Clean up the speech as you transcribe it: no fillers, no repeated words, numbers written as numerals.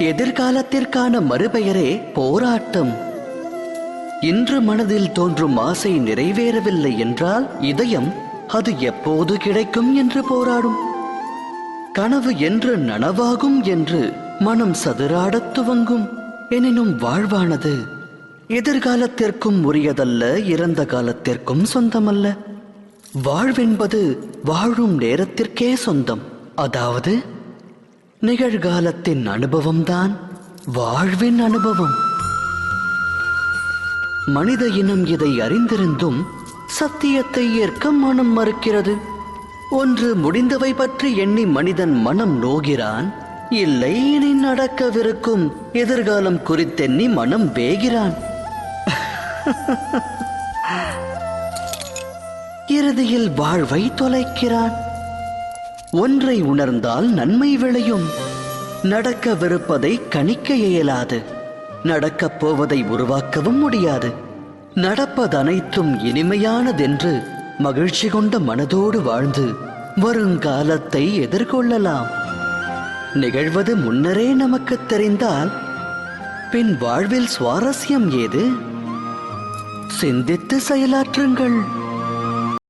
எதிர்காலத்திற்கான மறுபெயரே போராட்டம். இன்று மனதில் தோன்றும் ஆசை நிறைவேறவில்லை என்றால் இதயம் அது எப்போது கிடைக்கும் என்று போராடும். கனவு என்று நனவாகும் என்று மனம் சதுராடத் துவங்கும். எனினும் வாழ்வானது எதிர்காலத்திற்கும் உரியதல்ல, இறந்த காலத்திற்கும் சொந்தமல்ல. வாழ்வென்பது வாழும் நேரத்திற்கே சொந்தம். அதாவது நிகழ்காலத்தின் அனுபவம்தான் வாழ்வின் அனுபவம். மனித இனம் இதை அறிந்திருந்தும் சத்தியத்தை ஏற்க மனம் மறுக்கிறது. ஒன்று முடிந்தவை பற்றி எண்ணி மனிதன் மனம் நோகிறான், இல்லை இனி நடக்கவிருக்கும் எதிர்காலம் குறித்தெண்ணி மனம் வேகிறான். இறுதியில் வாழ்வை தொலைக்கிறான். ஒன்றை உணர்ந்தால் நன்மை விளையும். நடக்கவிருப்பதை கணிக்க இயலாது, நடக்கப் போவதை உருவாக்கவும் முடியாது. நடப்பதனைத்தும் இனிமையானதென்று மகிழ்ச்சி கொண்ட மனதோடு வாழ்ந்து வருங்காலத்தை எதிர்கொள்ளலாம். நிகழ்வது முன்னரே நமக்கு தெரிந்தால் பின் வாழ்வில் சுவாரஸ்யம் ஏது? சிந்தித்து செயலாற்றுங்கள்.